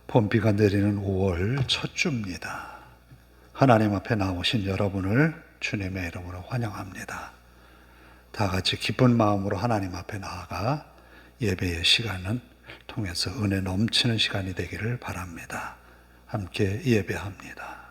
봄비가 내리는 5월 첫 주입니다. 하나님 앞에 나오신 여러분을 주님의 이름으로 환영합니다. 다 같이 기쁜 마음으로 하나님 앞에 나아가 예배의 시간은 통해서 은혜 넘치는 시간이 되기를 바랍니다. 함께 예배합니다.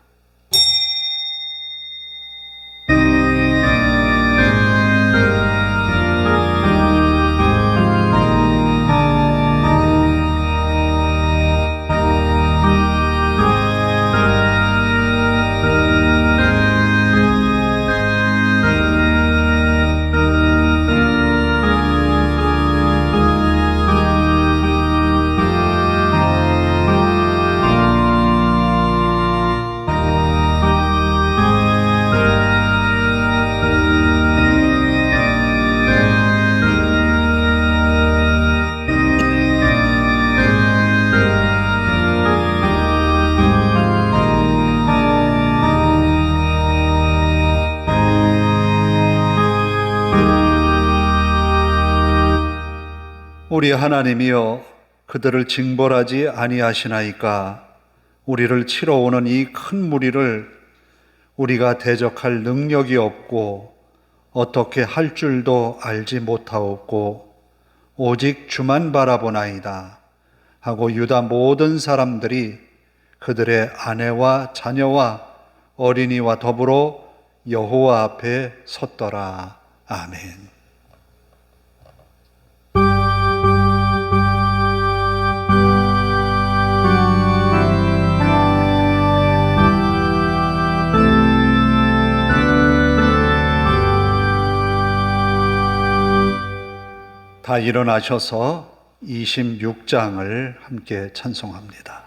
우리 하나님이여, 그들을 징벌하지 아니하시나이까. 우리를 치러 오는 이 큰 무리를 우리가 대적할 능력이 없고 어떻게 할 줄도 알지 못하옵고 오직 주만 바라보나이다 하고 유다 모든 사람들이 그들의 아내와 자녀와 어린이와 더불어 여호와 앞에 섰더라. 아멘. 다 일어나셔서 26장을 함께 찬송합니다.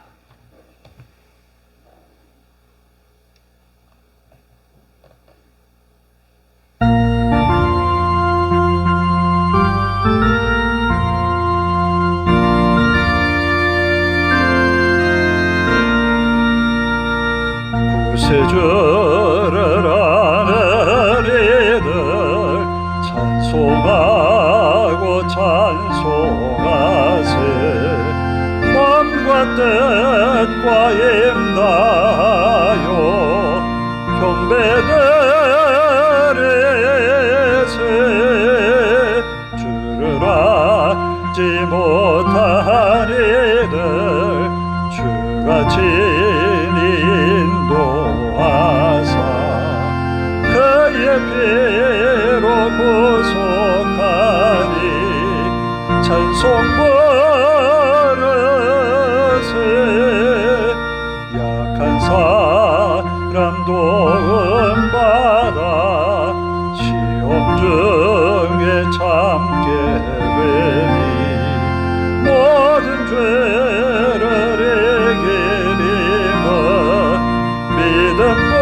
구세주를 아는 이들 찬송하고 찬송하세. 마음과 뜻과 임하여 경배드리세. 주를 알지 못한 이들 주가 친히 인도하사 그의 피로 구속하니 찬송 부르세. 약한 사람도 은받아 시험 중에 참게 되니 모든 죄를 이기리며 믿음뿐이라.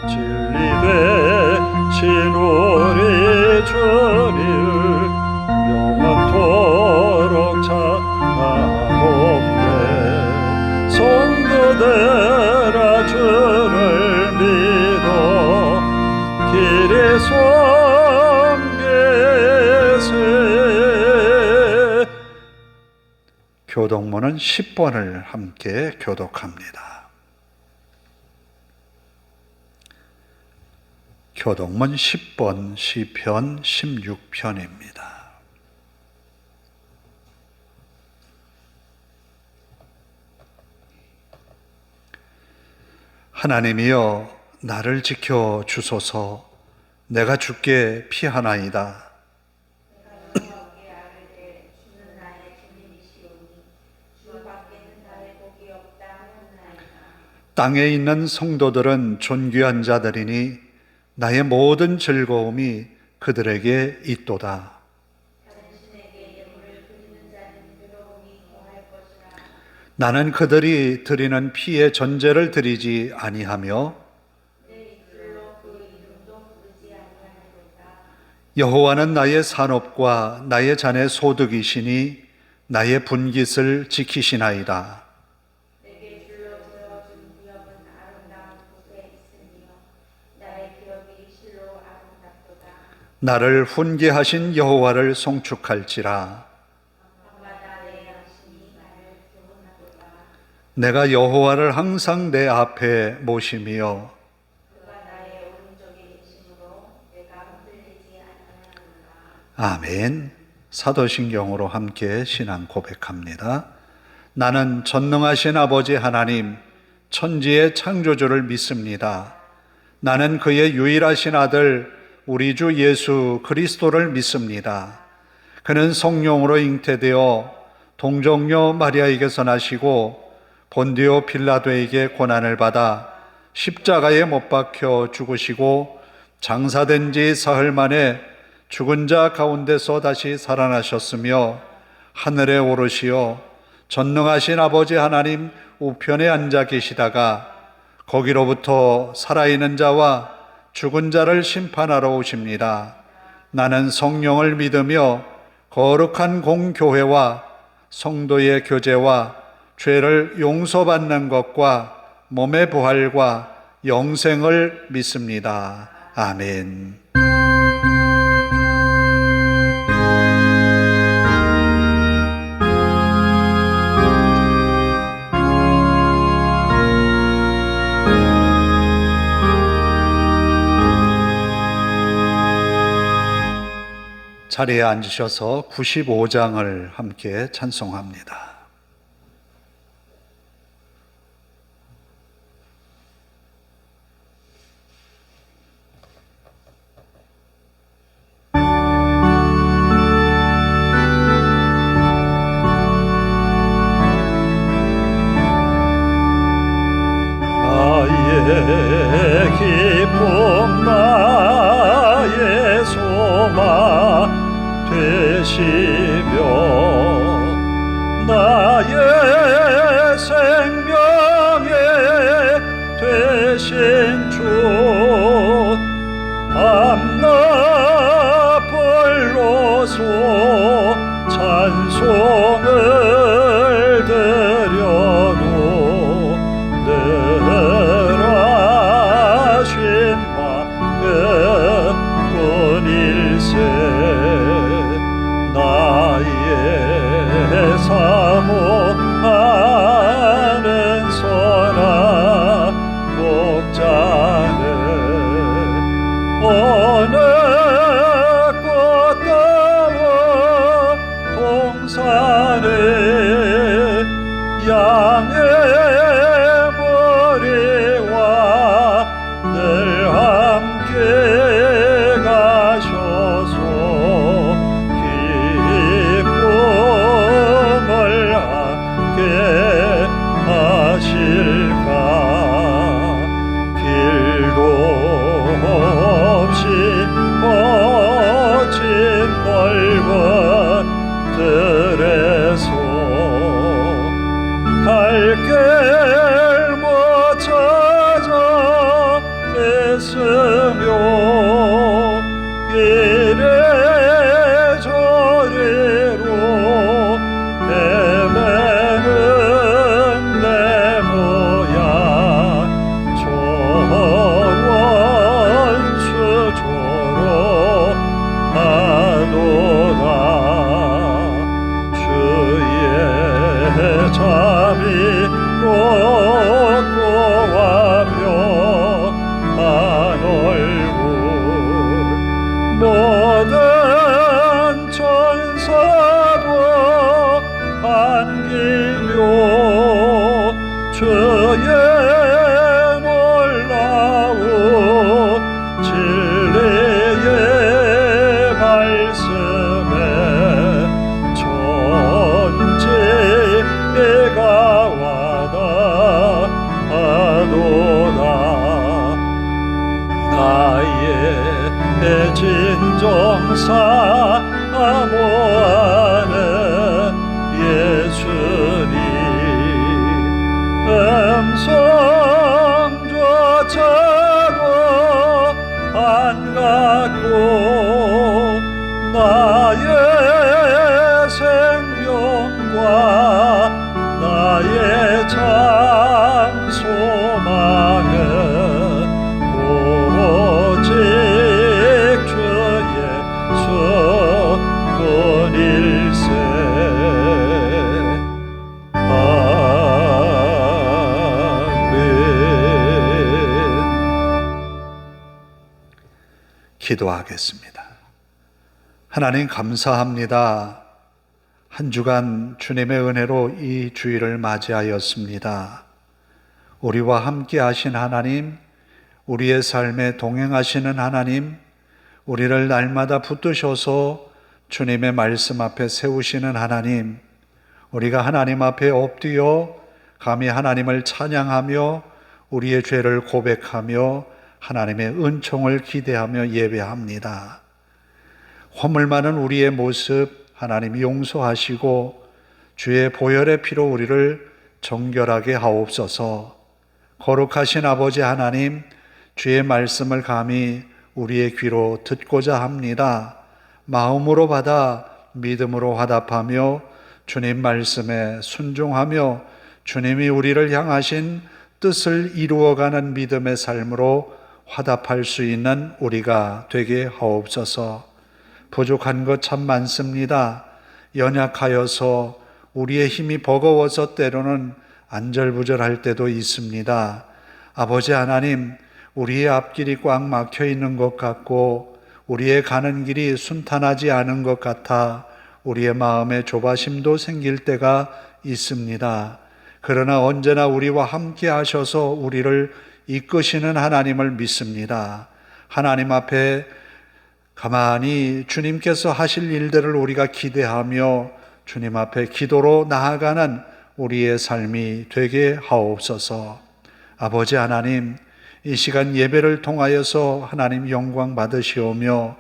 진리 되신 우리 주님 영원토록 찬양하옵네. 성도들아 주를 믿어 길이 섬기세. 교독문은 10번을 함께 교독합니다. 교독문 10번 시편 16편입니다. 하나님이여, 나를 지켜 주소서. 내가 주께 피하나이다. 땅에 있는 성도들은 존귀한 자들이니 나의 모든 즐거움이 그들에게 있도다. 나는 그들이 드리는 피의 전제를 드리지 아니하며 여호와는 나의 산업과 나의 잔의 소득이시니 나의 분깃을 지키시나이다. 나를 훈계하신 여호와를 송축할지라. 내가 여호와를 항상 내 앞에 모심이요 그가 나의 오른쪽에 계심으로 내가 흔들리지 아니하노라. 아멘. 사도신경으로 함께 신앙 고백합니다. 나는 전능하신 아버지 하나님, 천지의 창조주를 믿습니다. 나는 그의 유일하신 아들 우리 주 예수 그리스도를 믿습니다. 그는 성령으로 잉태되어 동정녀 마리아에게서 나시고 본디오 빌라도에게 고난을 받아 십자가에 못 박혀 죽으시고 장사된 지 사흘 만에 죽은 자 가운데서 다시 살아나셨으며 하늘에 오르시어 전능하신 아버지 하나님 우편에 앉아 계시다가 거기로부터 살아있는 자와 죽은 자를 심판하러 오십니다. 나는 성령을 믿으며 거룩한 공교회와 성도의 교제와 죄를 용서받는 것과 몸의 부활과 영생을 믿습니다. 아멘. 자리에 앉으셔서 95장을 함께 찬송합니다. 나의 기쁨 나의 소망 되시며 나의 생명에 되신 주 밤낮불로소 찬송을 드려도 늘 하신 마음뿐일세 나의 사모하는 선한 목자는 어느 꽃다워 동산에 양의 머리와 늘 함께 가셔서 기쁨을 함께 하실까 길도 없이 거친 넓은 들에서 갈 길 못 찾아 애쓰며 이래저래로 헤매는 내 모양 저원수조로 하도다 주의 잠이 높고와 평안 얼굴 모든 천사도 반기며 주의 놀라운 진리의 말씀에 천지가 와닿아도다 나의 진정 사모하는 예수님 음성조차도 반갑고 나의 생명과 나의 참 소망은 오직 주의 수뿐일세. 아멘. 기도하겠습니다. 하나님 감사합니다. 한 주간 주님의 은혜로 이 주일을 맞이하였습니다. 우리와 함께 하신 하나님, 우리의 삶에 동행하시는 하나님, 우리를 날마다 붙드셔서 주님의 말씀 앞에 세우시는 하나님, 우리가 하나님 앞에 엎드려 감히 하나님을 찬양하며 우리의 죄를 고백하며 하나님의 은총을 기대하며 예배합니다. 허물 많은 우리의 모습 하나님 용서하시고 주의 보혈의 피로 우리를 정결하게 하옵소서. 거룩하신 아버지 하나님, 주의 말씀을 감히 우리의 귀로 듣고자 합니다. 마음으로 받아 믿음으로 화답하며 주님 말씀에 순종하며 주님이 우리를 향하신 뜻을 이루어가는 믿음의 삶으로 화답할 수 있는 우리가 되게 하옵소서. 부족한 것 참 많습니다. 연약하여서 우리의 힘이 버거워서 때로는 안절부절할 때도 있습니다. 아버지 하나님, 우리의 앞길이 꽉 막혀 있는 것 같고 우리의 가는 길이 순탄하지 않은 것 같아 우리의 마음에 조바심도 생길 때가 있습니다. 그러나 언제나 우리와 함께 하셔서 우리를 이끄시는 하나님을 믿습니다. 하나님 앞에 가만히 주님께서 하실 일들을 우리가 기대하며 주님 앞에 기도로 나아가는 우리의 삶이 되게 하옵소서. 아버지 하나님, 이 시간 예배를 통하여서 하나님 영광 받으시오며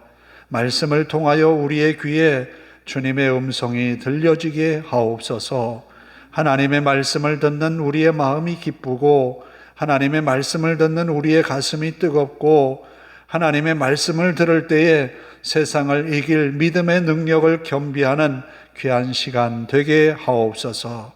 말씀을 통하여 우리의 귀에 주님의 음성이 들려지게 하옵소서. 하나님의 말씀을 듣는 우리의 마음이 기쁘고 하나님의 말씀을 듣는 우리의 가슴이 뜨겁고 하나님의 말씀을 들을 때에 세상을 이길 믿음의 능력을 겸비하는 귀한 시간 되게 하옵소서.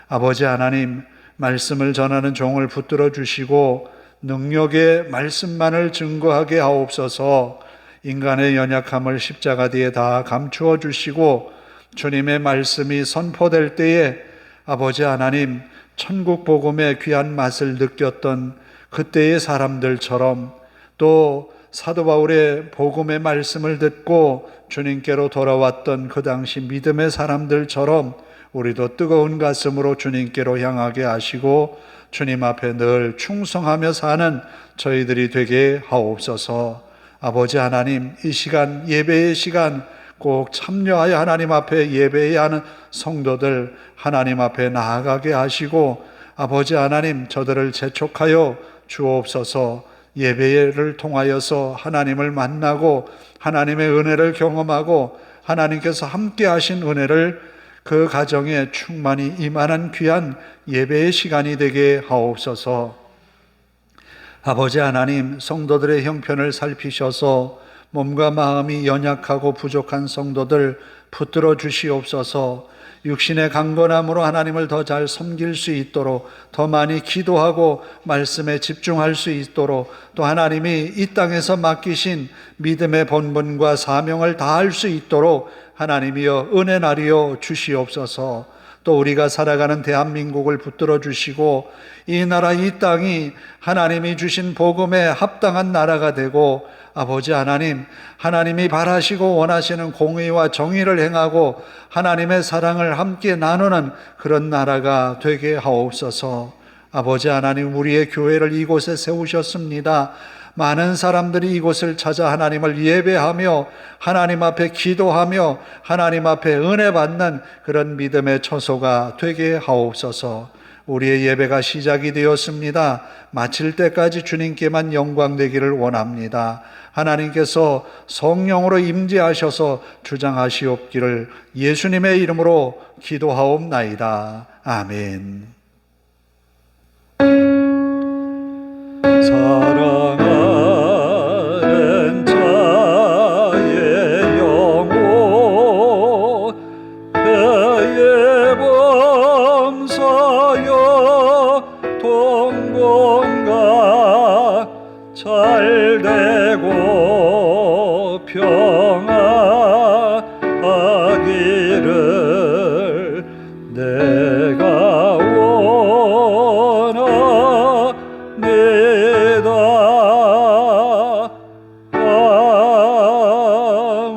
아버지 하나님, 말씀을 전하는 종을 붙들어 주시고 능력의 말씀만을 증거하게 하옵소서. 인간의 연약함을 십자가 뒤에 다 감추어 주시고 주님의 말씀이 선포될 때에 아버지 하나님, 천국 복음의 귀한 맛을 느꼈던 그때의 사람들처럼 또 사도 바울의 복음의 말씀을 듣고 주님께로 돌아왔던 그 당시 믿음의 사람들처럼 우리도 뜨거운 가슴으로 주님께로 향하게 하시고 주님 앞에 늘 충성하며 사는 저희들이 되게 하옵소서. 아버지 하나님, 이 시간 예배의 시간 꼭 참여하여 하나님 앞에 예배해야 하는 성도들 하나님 앞에 나아가게 하시고 아버지 하나님, 저들을 재촉하여 주옵소서. 예배를 통하여서 하나님을 만나고 하나님의 은혜를 경험하고 하나님께서 함께 하신 은혜를 그 가정에 충만히 임하는 귀한 예배의 시간이 되게 하옵소서. 아버지 하나님, 성도들의 형편을 살피셔서 몸과 마음이 연약하고 부족한 성도들 붙들어 주시옵소서. 육신의 강건함으로 하나님을 더 잘 섬길 수 있도록 더 많이 기도하고 말씀에 집중할 수 있도록 또 하나님이 이 땅에서 맡기신 믿음의 본분과 사명을 다할 수 있도록 하나님이여 은혜 나리여 주시옵소서. 또 우리가 살아가는 대한민국을 붙들어 주시고 이 나라 이 땅이 하나님이 주신 복음에 합당한 나라가 되고 아버지 하나님, 하나님이 바라시고 원하시는 공의와 정의를 행하고 하나님의 사랑을 함께 나누는 그런 나라가 되게 하옵소서. 아버지 하나님, 우리의 교회를 이곳에 세우셨습니다. 많은 사람들이 이곳을 찾아 하나님을 예배하며 하나님 앞에 기도하며 하나님 앞에 은혜 받는 그런 믿음의 처소가 되게 하옵소서. 우리의 예배가 시작이 되었습니다. 마칠 때까지 주님께만 영광 되기를 원합니다. 하나님께서 성령으로 임재하셔서 주장하시옵기를 예수님의 이름으로 기도하옵나이다. 아멘. 사랑하는 자의 영혼 그의 범사여 동공과 잘되고 평안하기를 내가 원합니다.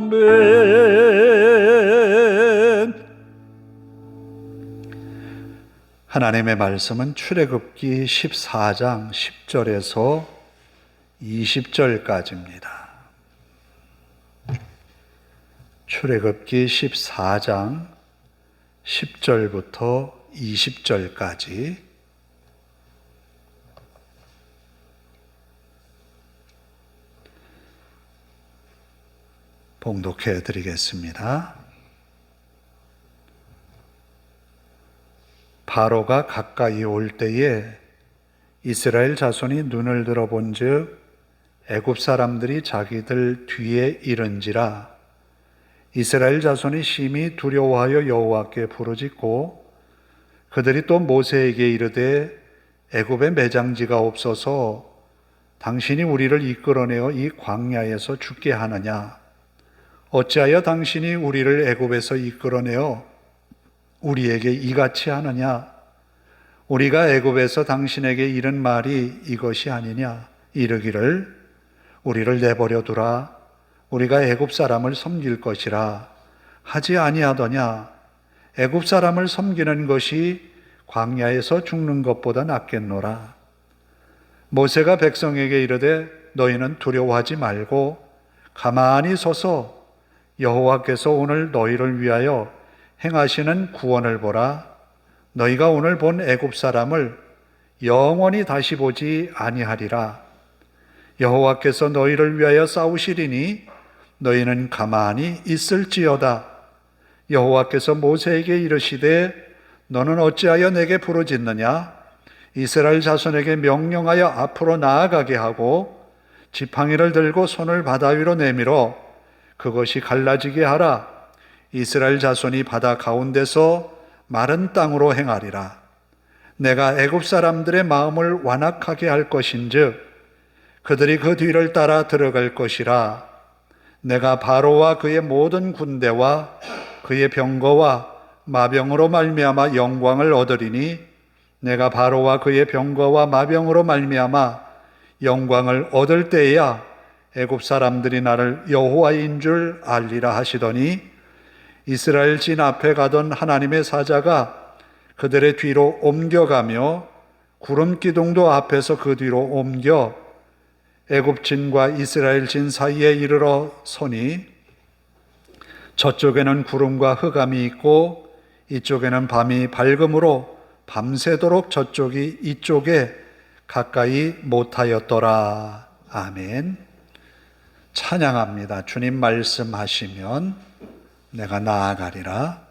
아멘. 하나님의 말씀은 출애굽기 14장 10절에서 20절까지입니다. 출애굽기 14장 10절부터 20절까지 봉독해 드리겠습니다. 바로가 가까이 올 때에 이스라엘 자손이 눈을 들어본즉 애굽 사람들이 자기들 뒤에 이른지라. 이스라엘 자손이 심히 두려워하여 여호와께 부르짖고 그들이 또 모세에게 이르되 애굽에 매장지가 없어서 당신이 우리를 이끌어내어 이 광야에서 죽게 하느냐? 어찌하여 당신이 우리를 애굽에서 이끌어내어 우리에게 이같이 하느냐? 우리가 애굽에서 당신에게 이른 말이 이것이 아니냐? 이르기를 우리를 내버려 두라. 우리가 애굽 사람을 섬길 것이라 하지 아니하더냐? 애굽 사람을 섬기는 것이 광야에서 죽는 것보다 낫겠노라. 모세가 백성에게 이르되 너희는 두려워하지 말고 가만히 서서 여호와께서 오늘 너희를 위하여 행하시는 구원을 보라. 너희가 오늘 본 애굽 사람을 영원히 다시 보지 아니하리라. 여호와께서 너희를 위하여 싸우시리니 너희는 가만히 있을지어다. 여호와께서 모세에게 이르시되 너는 어찌하여 내게 부르짖느냐? 이스라엘 자손에게 명령하여 앞으로 나아가게 하고 지팡이를 들고 손을 바다 위로 내밀어 그것이 갈라지게 하라. 이스라엘 자손이 바다 가운데서 마른 땅으로 행하리라. 내가 애굽 사람들의 마음을 완악하게 할 것인즉 그들이 그 뒤를 따라 들어갈 것이라. 내가 바로와 그의 모든 군대와 그의 병거와 마병으로 말미암아 영광을 얻으리니 내가 바로와 그의 병거와 마병으로 말미암아 영광을 얻을 때에야 애굽 사람들이 나를 여호와인 줄 알리라 하시더니 이스라엘 진 앞에 가던 하나님의 사자가 그들의 뒤로 옮겨가며 구름 기둥도 앞에서 그 뒤로 옮겨 애굽 진과 이스라엘 진 사이에 이르러 서니 저쪽에는 구름과 흑암이 있고 이쪽에는 밤이 밝음으로 밤새도록 저쪽이 이쪽에 가까이 못하였더라. 아멘. 찬양합니다. 주님 말씀하시면 내가 나아가리라.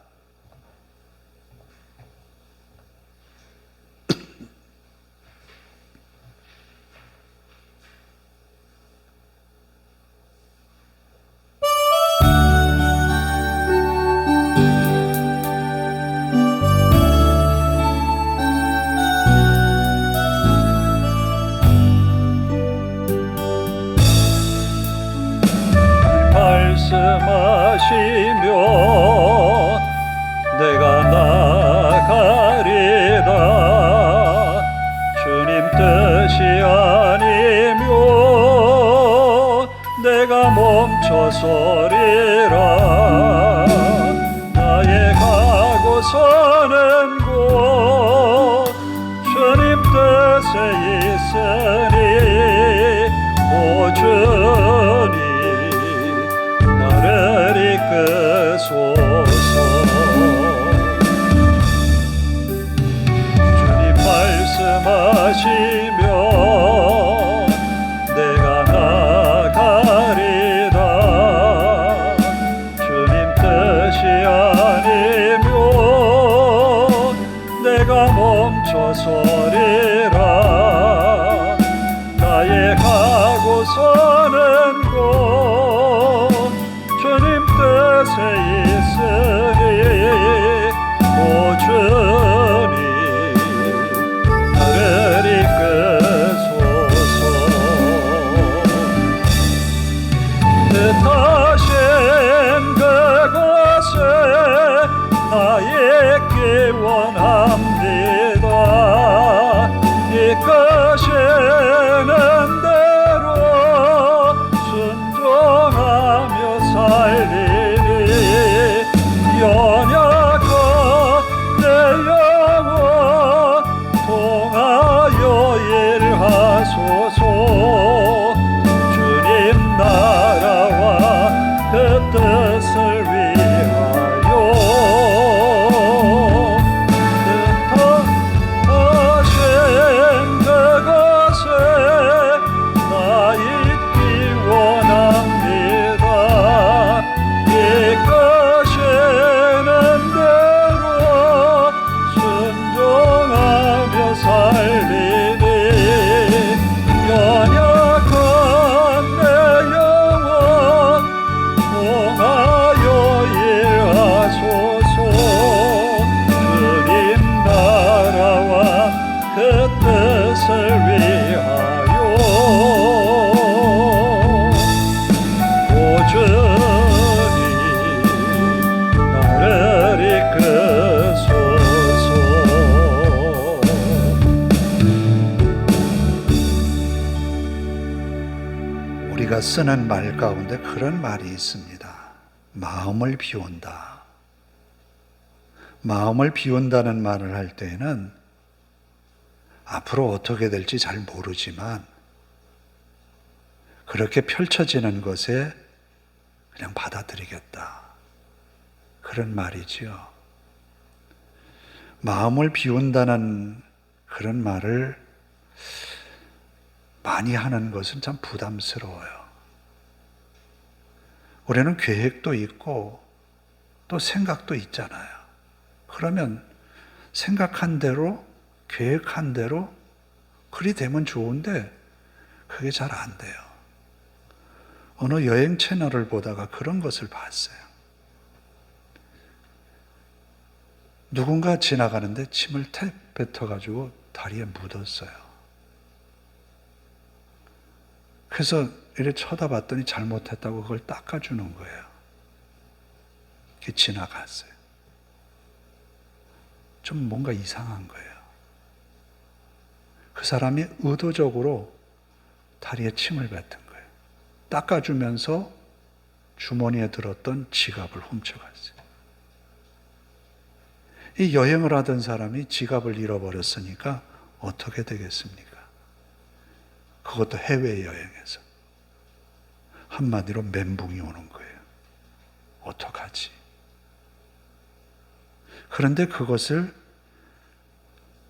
말씀하시면 내가 나가리라. 주님 뜻이 아니면 내가 멈춰서리라. 나의 가고 서는 곳 주님 뜻에 있으니 오 주님 나를 이끄소서. 주님 말씀하시면 내가 나가리라. 주님 뜻이 아니면 내가 멈춰서리라. 나의 가고 서는 곳 주님 뜻에 있으니 오 주님 나를 이끄소서. 뜻하신 그곳에 나에게 원합니다. 이끄시는 대로 쓰는 말 가운데 그런 말이 있습니다. 마음을 비운다. 마음을 비운다는 말을 할 때에는 앞으로 어떻게 될지 잘 모르지만 그렇게 펼쳐지는 것에 그냥 받아들이겠다. 그런 말이지요. 마음을 비운다는 그런 말을 많이 하는 것은 참 부담스러워요. 우리는 계획도 있고 또 생각도 있잖아요. 그러면 생각한 대로, 계획한 대로 그리 되면 좋은데 그게 잘 안 돼요. 어느 여행 채널을 보다가 그런 것을 봤어요. 누군가 지나가는데 침을 탭 뱉어가지고 다리에 묻었어요. 그래서 이렇게 쳐다봤더니 잘못했다고 그걸 닦아주는 거예요. 이렇게 지나갔어요. 좀 뭔가 이상한 거예요. 그 사람이 의도적으로 다리에 침을 뱉은 거예요. 닦아주면서 주머니에 들었던 지갑을 훔쳐갔어요. 이 여행을 하던 사람이 지갑을 잃어버렸으니까 어떻게 되겠습니까? 그것도 해외여행에서. 한마디로 멘붕이 오는 거예요. 어떡하지? 그런데 그것을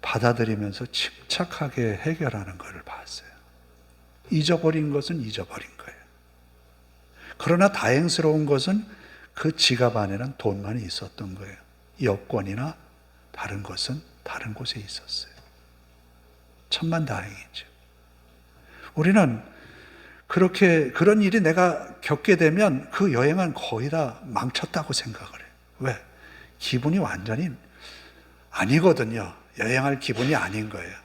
받아들이면서 침착하게 해결하는 것을 봤어요. 잊어버린 것은 잊어버린 거예요. 그러나 다행스러운 것은 그 지갑 안에는 돈만이 있었던 거예요. 여권이나 다른 것은 다른 곳에 있었어요. 천만다행이죠. 우리는 그런 일이 내가 겪게 되면 그 여행은 거의 다 망쳤다고 생각을 해요. 왜? 기분이 완전히 아니거든요. 여행할 기분이 아닌 거예요.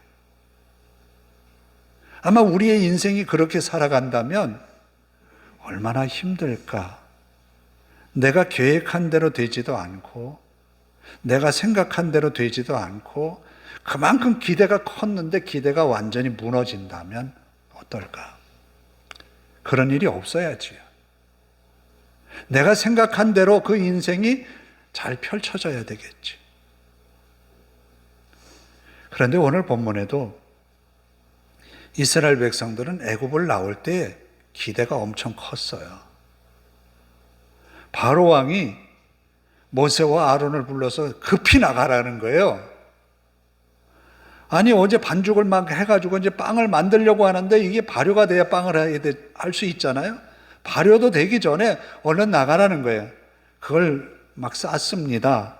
아마 우리의 인생이 그렇게 살아간다면 얼마나 힘들까. 내가 계획한 대로 되지도 않고 내가 생각한 대로 되지도 않고 그만큼 기대가 컸는데 기대가 완전히 무너진다면 어떨까? 그런 일이 없어야지요. 내가 생각한 대로 그 인생이 잘 펼쳐져야 되겠지. 그런데 오늘 본문에도 이스라엘 백성들은 애굽을 나올 때 기대가 엄청 컸어요. 바로 왕이 모세와 아론을 불러서 급히 나가라는 거예요. 아니 어제 반죽을 막 해가지고 이제 빵을 만들려고 하는데 이게 발효가 돼야 빵을 할 수 있잖아요. 발효도 되기 전에 얼른 나가라는 거예요. 그걸 막 쌌습니다.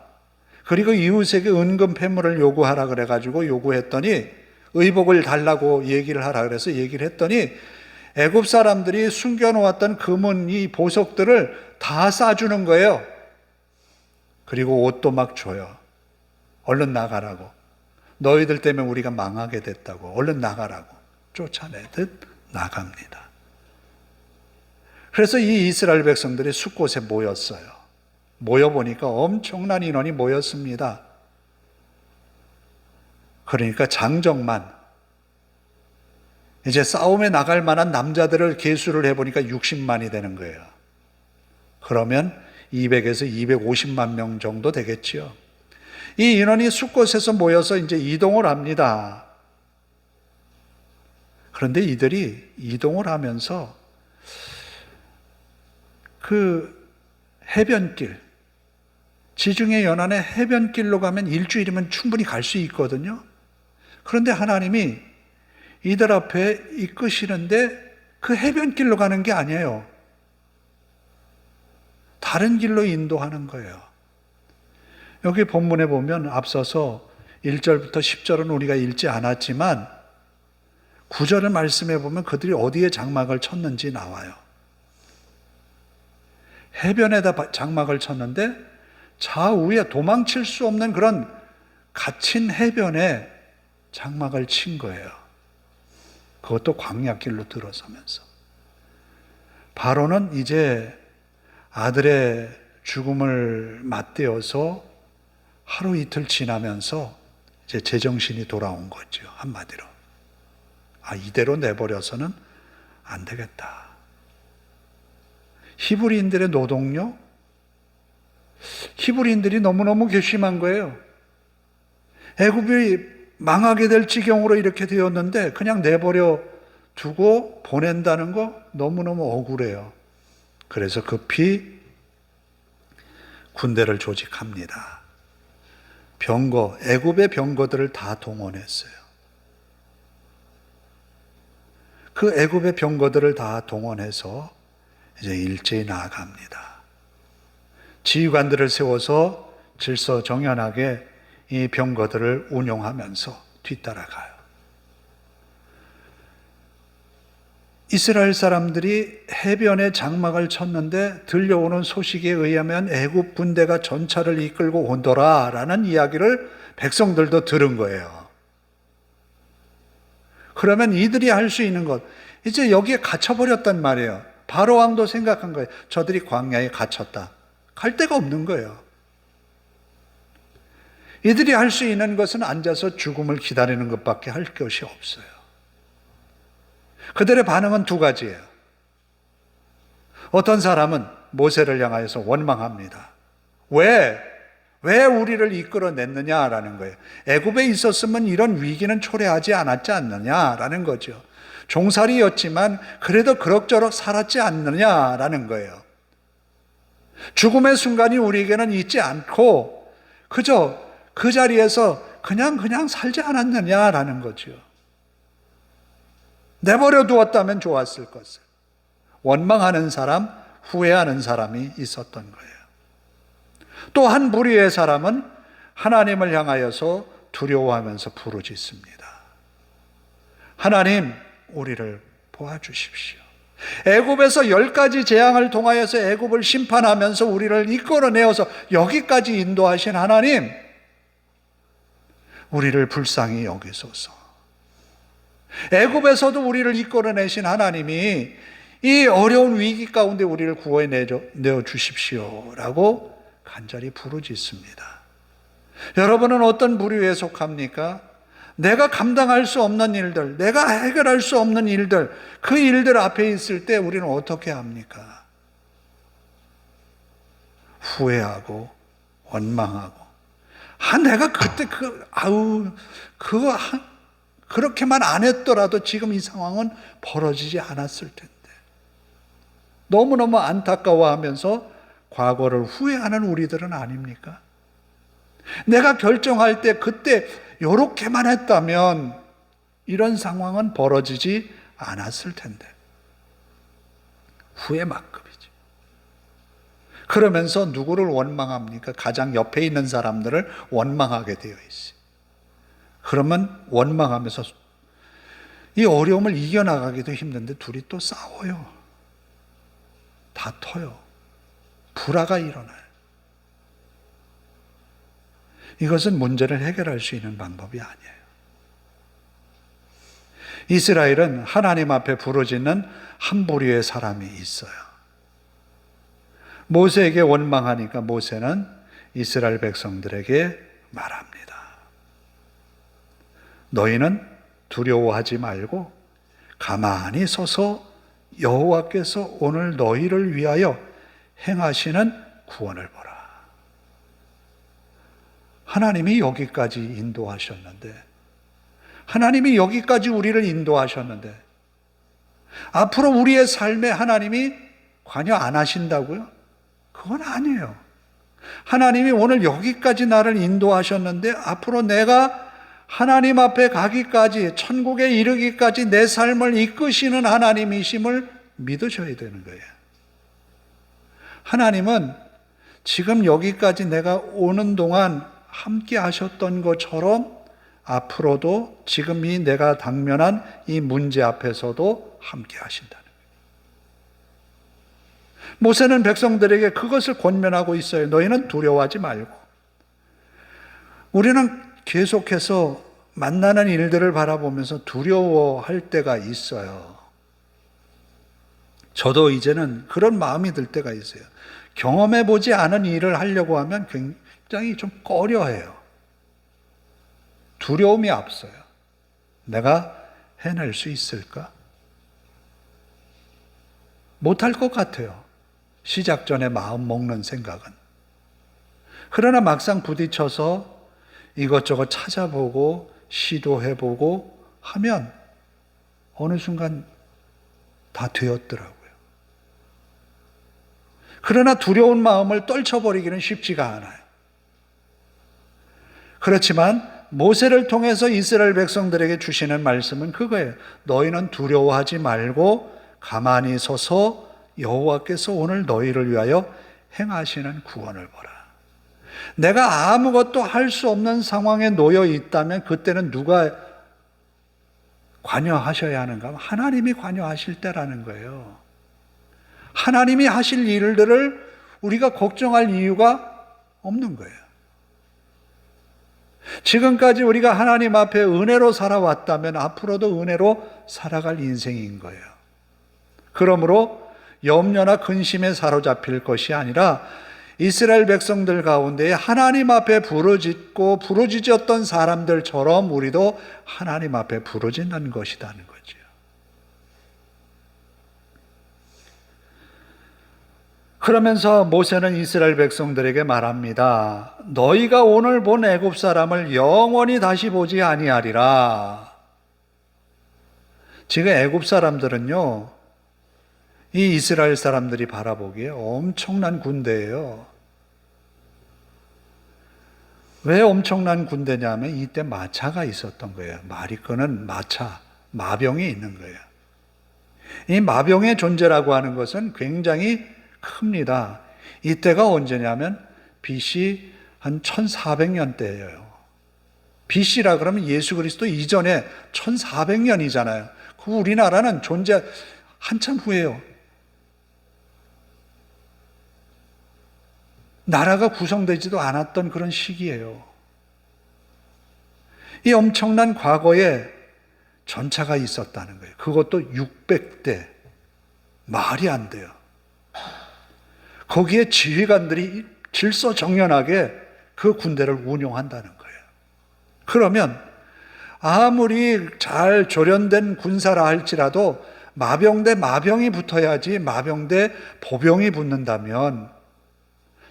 그리고 이웃에게 은금 패물을 요구하라 그래가지고 요구했더니 의복을 달라고 얘기를 하라 그래서 얘기를 했더니 애굽 사람들이 숨겨놓았던 금은 이 보석들을 다 싸주는 거예요. 그리고 옷도 막 줘요. 얼른 나가라고. 너희들 때문에 우리가 망하게 됐다고. 얼른 나가라고. 쫓아내듯 나갑니다. 그래서 이 이스라엘 백성들이 숫곳에 모였어요. 모여보니까 엄청난 인원이 모였습니다. 그러니까 장정만 이제 싸움에 나갈 만한 남자들을 계수를 해보니까 60만이 되는 거예요. 그러면 200에서 250만 명 정도 되겠지요. 이 인원이 숫곳에서 모여서 이제 이동을 합니다. 그런데 이들이 이동을 하면서 그 해변길, 지중해 연안의 해변길로 가면 일주일이면 충분히 갈 수 있거든요. 그런데 하나님이 이들 앞에 이끄시는데 그 해변길로 가는 게 아니에요. 다른 길로 인도하는 거예요. 여기 본문에 보면 앞서서 1절부터 10절은 우리가 읽지 않았지만 9절의 말씀에 보면 그들이 어디에 장막을 쳤는지 나와요. 해변에다 장막을 쳤는데 좌우에 도망칠 수 없는 그런 갇힌 해변에 장막을 친 거예요. 그것도 광야길로 들어서면서. 바로는 이제 아들의 죽음을 맞대어서 하루 이틀 지나면서 이제 제정신이 돌아온 거죠. 한마디로. 이대로 내버려서는 안 되겠다. 히브리인들의 노동력? 히브리인들이 너무너무 괘씸한 거예요. 애굽이 망하게 될 지경으로 이렇게 되었는데 그냥 내버려 두고 보낸다는 거 너무너무 억울해요. 그래서 급히 군대를 조직합니다. 병거, 애굽의 병거들을 다 동원했어요. 그 애굽의 병거들을 다 동원해서 이제 일제히 나아갑니다. 지휘관들을 세워서 질서정연하게 이 병거들을 운용하면서 뒤따라가요. 이스라엘 사람들이 해변에 장막을 쳤는데 들려오는 소식에 의하면 애굽 군대가 전차를 이끌고 오더라라는 이야기를 백성들도 들은 거예요. 그러면 이들이 할 수 있는 것, 이제 여기에 갇혀버렸단 말이에요. 바로 왕도 생각한 거예요. 저들이 광야에 갇혔다. 갈 데가 없는 거예요. 이들이 할 수 있는 것은 앉아서 죽음을 기다리는 것밖에 할 것이 없어요. 그들의 반응은 두 가지예요. 어떤 사람은 모세를 향하여서 원망합니다. 왜 우리를 이끌어냈느냐라는 거예요. 애굽에 있었으면 이런 위기는 초래하지 않았지 않느냐라는 거죠. 종살이였지만 그래도 그럭저럭 살았지 않느냐라는 거예요. 죽음의 순간이 우리에게는 있지 않고 그저 그 자리에서 그냥 살지 않았느냐라는 거죠. 내버려 두었다면 좋았을 것을. 원망하는 사람, 후회하는 사람이 있었던 거예요. 또 한 부류의 사람은 하나님을 향하여서 두려워하면서 부르짖습니다. 하나님, 우리를 도와주십시오. 애굽에서 10가지 재앙을 통하여서 애굽을 심판하면서 우리를 이끌어내어서 여기까지 인도하신 하나님, 우리를 불쌍히 여기소서. 애굽에서도 우리를 이끌어내신 하나님이 이 어려운 위기 가운데 우리를 구원해 주십시오라고 간절히 부르짖습니다. 여러분은 어떤 부류에 속합니까? 내가 감당할 수 없는 일들, 내가 해결할 수 없는 일들, 그 일들 앞에 있을 때 우리는 어떻게 합니까? 후회하고 원망하고, 내가 그때 그렇게만 안 했더라도 지금 이 상황은 벌어지지 않았을 텐데. 너무너무 안타까워하면서 과거를 후회하는 우리들은 아닙니까? 내가 결정할 때 그때 요렇게만 했다면 이런 상황은 벌어지지 않았을 텐데. 후회 막급이죠. 그러면서 누구를 원망합니까? 가장 옆에 있는 사람들을 원망하게 되어 있어요. 그러면 원망하면서 이 어려움을 이겨나가기도 힘든데 둘이 또 싸워요. 다퉈요. 불화가 일어나요. 이것은 문제를 해결할 수 있는 방법이 아니에요. 이스라엘은 하나님 앞에 부르짖는 한 부류의 사람이 있어요. 모세에게 원망하니까 모세는 이스라엘 백성들에게 말합니다. 너희는 두려워하지 말고 가만히 서서 여호와께서 오늘 너희를 위하여 행하시는 구원을 보라. 하나님이 여기까지 인도하셨는데, 하나님이 여기까지 우리를 인도하셨는데, 앞으로 우리의 삶에 하나님이 관여 안 하신다고요? 그건 아니에요. 하나님이 오늘 여기까지 나를 인도하셨는데, 앞으로 내가 하나님 앞에 가기까지, 천국에 이르기까지 내 삶을 이끄시는 하나님이심을 믿으셔야 되는 거예요. 하나님은 지금 여기까지 내가 오는 동안 함께 하셨던 것처럼 앞으로도 지금 이 내가 당면한 이 문제 앞에서도 함께 하신다는 거예요. 모세는 백성들에게 그것을 권면하고 있어요. 너희는 두려워하지 말고. 우리는 계속해서 만나는 일들을 바라보면서 두려워할 때가 있어요. 저도 이제는 그런 마음이 들 때가 있어요. 경험해보지 않은 일을 하려고 하면 굉장히 좀 꺼려해요. 두려움이 앞서요. 내가 해낼 수 있을까? 못할 것 같아요. 시작 전에 마음 먹는 생각은. 그러나 막상 부딪혀서 이것저것 찾아보고 시도해보고 하면 어느 순간 다 되었더라고요. 그러나 두려운 마음을 떨쳐버리기는 쉽지가 않아요. 그렇지만 모세를 통해서 이스라엘 백성들에게 주시는 말씀은 그거예요. 너희는 두려워하지 말고 가만히 서서 여호와께서 오늘 너희를 위하여 행하시는 구원을 보라. 내가 아무것도 할 수 없는 상황에 놓여 있다면 그때는 누가 관여하셔야 하는가? 하나님이 관여하실 때라는 거예요. 하나님이 하실 일들을 우리가 걱정할 이유가 없는 거예요. 지금까지 우리가 하나님 앞에 은혜로 살아왔다면 앞으로도 은혜로 살아갈 인생인 거예요. 그러므로 염려나 근심에 사로잡힐 것이 아니라 이스라엘 백성들 가운데 하나님 앞에 부르짖고 부르짖었던 사람들처럼 우리도 하나님 앞에 부르짖는 것이라는 거죠. 그러면서 모세는 이스라엘 백성들에게 말합니다. 너희가 오늘 본 애굽 사람을 영원히 다시 보지 아니하리라. 지금 애굽 사람들은요, 이 이스라엘 사람들이 바라보기에 엄청난 군대예요. 왜 엄청난 군대냐면 이때 마차가 있었던 거예요. 말이 끄는 마차, 마병이 있는 거예요. 이 마병의 존재라고 하는 것은 굉장히 큽니다. 이때가 언제냐면 BC 한 1400년대예요. BC라 그러면 예수 그리스도 이전에 1400년이잖아요. 그 우리나라는 존재 한참 후에요. 나라가 구성되지도 않았던 그런 시기예요. 이 엄청난 과거에 전차가 있었다는 거예요. 그것도 600대. 말이 안 돼요. 거기에 지휘관들이 질서정연하게 그 군대를 운용한다는 거예요. 그러면 아무리 잘 조련된 군사라 할지라도 마병 대 마병이 붙어야지 마병 대 보병이 붙는다면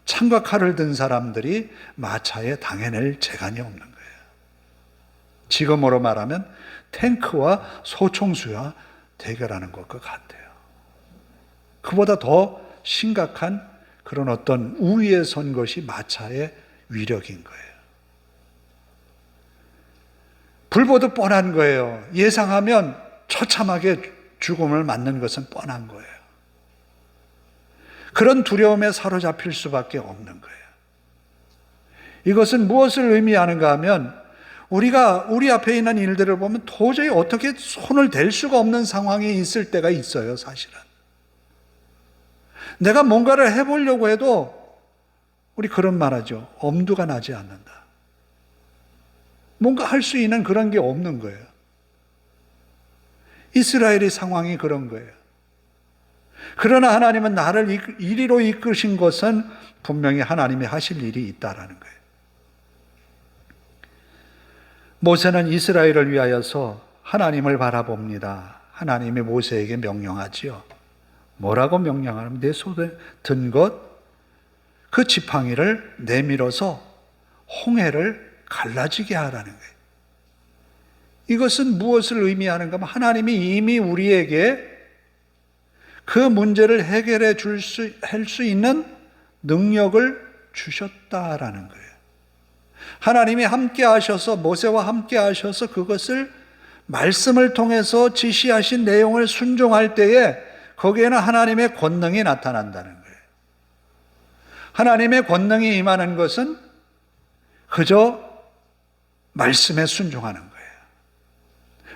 창과 칼을 든 사람들이 마차에 당해낼 재간이 없는 거예요. 지금으로 말하면 탱크와 소총수와 대결하는 것과 같아요. 그보다 더 심각한 그런 어떤 우위에 선 것이 마차의 위력인 거예요. 불보듯 뻔한 거예요. 예상하면 처참하게 죽음을 맞는 것은 뻔한 거예요. 그런 두려움에 사로잡힐 수밖에 없는 거예요. 이것은 무엇을 의미하는가 하면 우리가 우리 앞에 있는 일들을 보면 도저히 어떻게 손을 댈 수가 없는 상황에 있을 때가 있어요, 사실은. 내가 뭔가를 해보려고 해도 우리 그런 말 하죠. 엄두가 나지 않는다. 뭔가 할 수 있는 그런 게 없는 거예요. 이스라엘의 상황이 그런 거예요. 그러나 하나님은 나를 이리로 이끄신 것은 분명히 하나님이 하실 일이 있다라는 거예요. 모세는 이스라엘을 위하여서 하나님을 바라봅니다. 하나님이 모세에게 명령하지요. 뭐라고 명령하냐면 내 손에 든 것 그 지팡이를 내밀어서 홍해를 갈라지게 하라는 거예요. 이것은 무엇을 의미하는가 하면 하나님이 이미 우리에게 그 문제를 해결해 할 수 있는 능력을 주셨다라는 거예요. 하나님이 함께 하셔서 모세와 함께 하셔서 그것을 말씀을 통해서 지시하신 내용을 순종할 때에 거기에는 하나님의 권능이 나타난다는 거예요. 하나님의 권능이 임하는 것은 그저 말씀에 순종하는 거예요.